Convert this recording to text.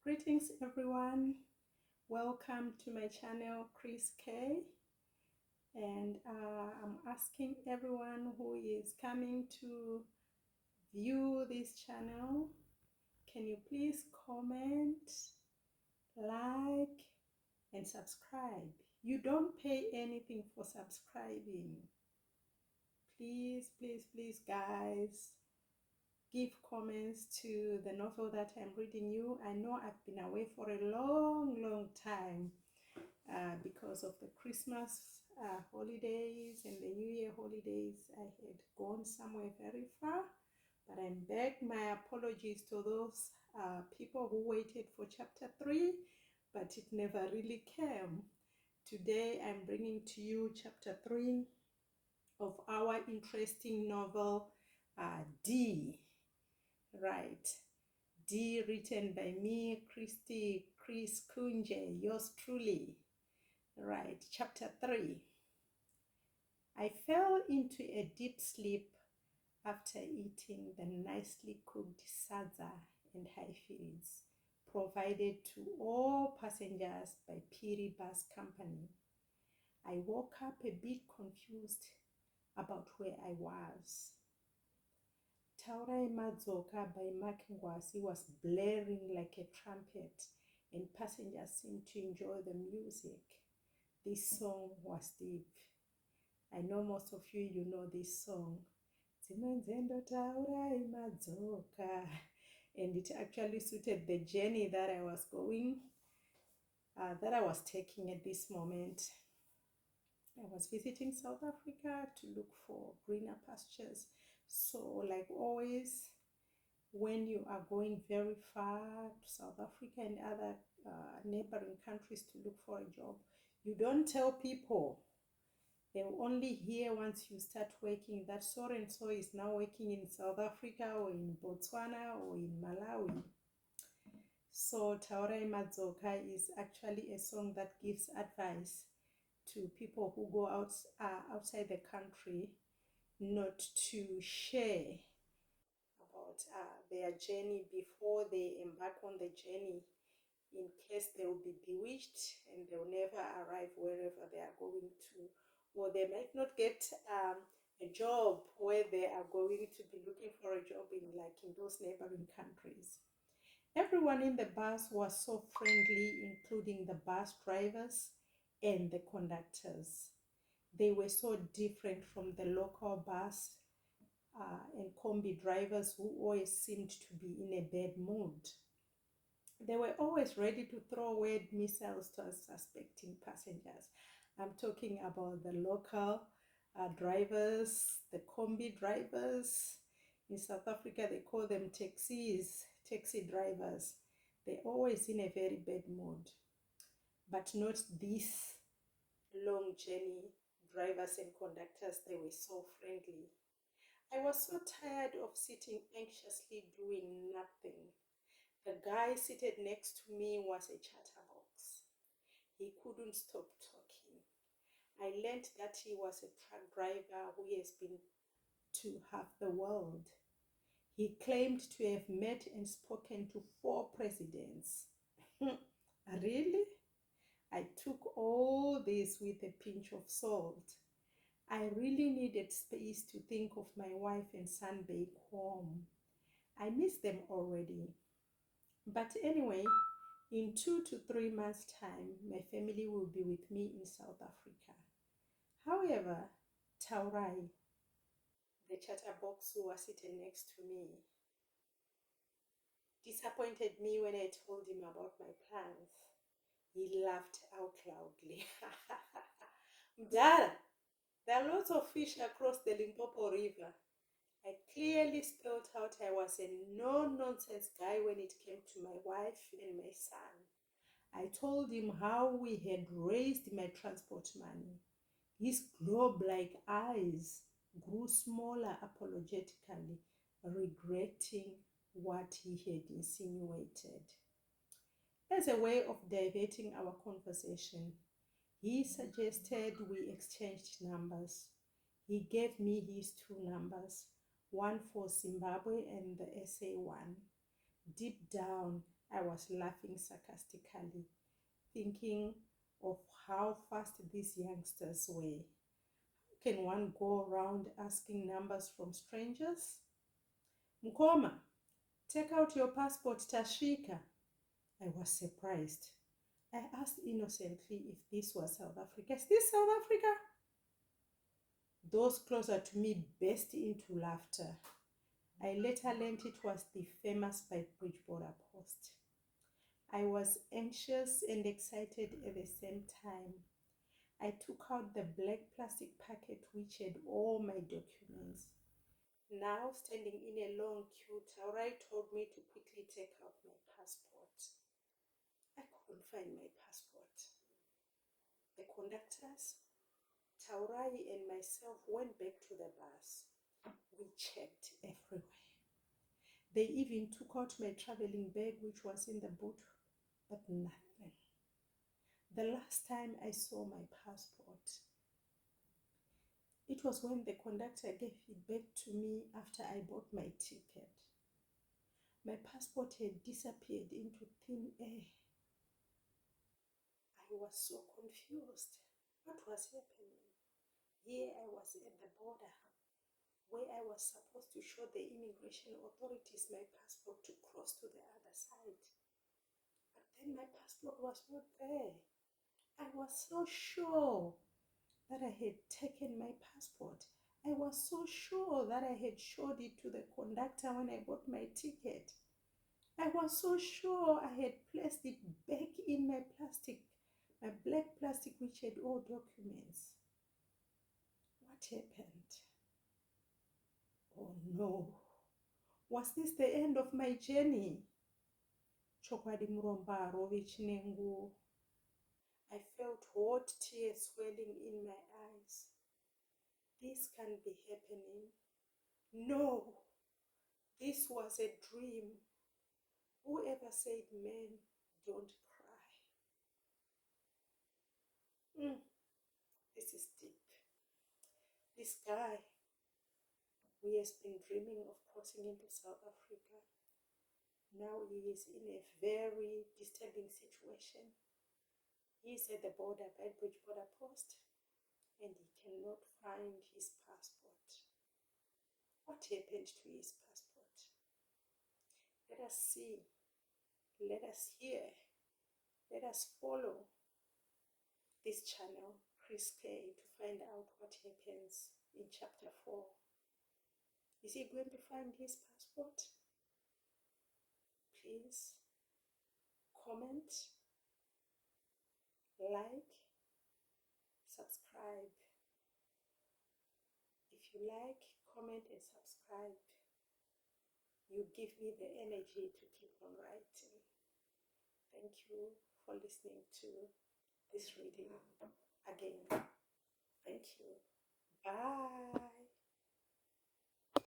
Greetings everyone, welcome to my channel Chris K, and I'm asking everyone who is coming to view this channel, can you please comment, like and subscribe? You don't pay anything for subscribing. Please guys, give comments to the novel that I'm reading you. I know I've been away for a long time because of the Christmas holidays and the New Year holidays. I had gone somewhere very far, but I'm back. My apologies to those people who waited for chapter 3, but it never really came. Today I'm bringing to you chapter 3 of our interesting novel, D. Right. D, written by me, Chris Kunje, yours truly. Right, chapter 3. I fell into a deep sleep after eating the nicely cooked sadza and high feeds provided to all passengers by Piri Bus Company. I woke up a bit confused about where I was. Taurai Madzoka by Mark Ngwasi was blaring like a trumpet, and passengers seemed to enjoy the music. This song was deep. I know most of you know this song. And it actually suited the journey that I was that I was taking at this moment. I was visiting South Africa to look for greener pastures. So like always, when you are going very far to South Africa and other neighboring countries to look for a job, you don't tell people. They will only hear once you start working that so and so is now working in South Africa or in Botswana or in Malawi. So Taurai Madzoka is actually a song that gives advice to people who go outside the country not to share about their journey before they embark on the journey, in case they will be bewitched and they will never arrive wherever they are going to, or they might not get a job where they are going to be looking for a job in those neighboring countries. Everyone in the bus was so friendly, including the bus drivers and the conductors. They were so different from the local bus and combi drivers who always seemed to be in a bad mood. They were always ready to throw word missiles to suspecting passengers. I'm talking about the local drivers, the combi drivers. In South Africa, they call them taxi drivers. They're always in a very bad mood, but not this long journey drivers and conductors. They were so friendly. I was so tired of sitting anxiously doing nothing. The guy seated next to me was a chatterbox. He couldn't stop talking. I learned that he was a truck driver who has been to half the world. He claimed to have met and spoken to 4 presidents. Really? I took all this with a pinch of salt. I really needed space to think of my wife and son back home. I miss them already. But anyway, in 2 to 3 months' time, my family will be with me in South Africa. However, Taurai, the chatterbox who was sitting next to me, disappointed me when I told him about my plans. He laughed out loudly. Mdala, there are lots of fish across the Limpopo River. I clearly spelled out I was a no-nonsense guy when it came to my wife and my son. I told him how we had raised my transport money. His globe-like eyes grew smaller apologetically, regretting what he had insinuated. As a way of diverting our conversation, he suggested we exchanged numbers. He gave me his 2 numbers, one for Zimbabwe and the SA one. Deep down, I was laughing sarcastically, thinking of how fast these youngsters were. Can one go around asking numbers from strangers? Mkoma, take out your passport, Tashika. I was surprised. I asked innocently if this was South Africa. Is this South Africa? Those closer to me burst into laughter. I later learned it was the famous Beitbridge border post. I was anxious and excited at the same time. I took out the black plastic packet which had all my documents. Now, standing in a long queue, Taurai told me to quickly take out my passport. I couldn't find my passport. The conductors, Taurai and myself went back to the bus. We checked everywhere. They even took out my traveling bag which was in the boot, but nothing. The last time I saw my passport, it was when the conductor gave it back to me after I bought my ticket. My passport had disappeared into thin air. I was so confused. What was happening? Here I was at the border, where I was supposed to show the immigration authorities my passport to cross to the other side. But then my passport was not there. I was so sure that I had taken my passport. I was so sure that I had showed it to the conductor when I bought my ticket. I was so sure I had placed it back in my black plastic which had all documents. What happened? Oh no. Was this the end of my journey? Chokwadi muromba rove chinengu. I felt hot tears swelling in my eyes. This can't be happening. No, this was a dream. Whoever said men don't cry? This is deep. This guy who has been dreaming of crossing into South Africa, now he is in a very disturbing situation. He is at the border, Beitbridge border post, and he cannot find his passport. What happened to his passport? Let us see, let us hear, let us follow this channel, Chris K, to find out what happens in chapter 4. Is he going to find his passport? Please comment, like, subscribe. If you like, comment and subscribe. You give me the energy to keep on writing. Thank you for listening to this reading again. Thank you. Bye.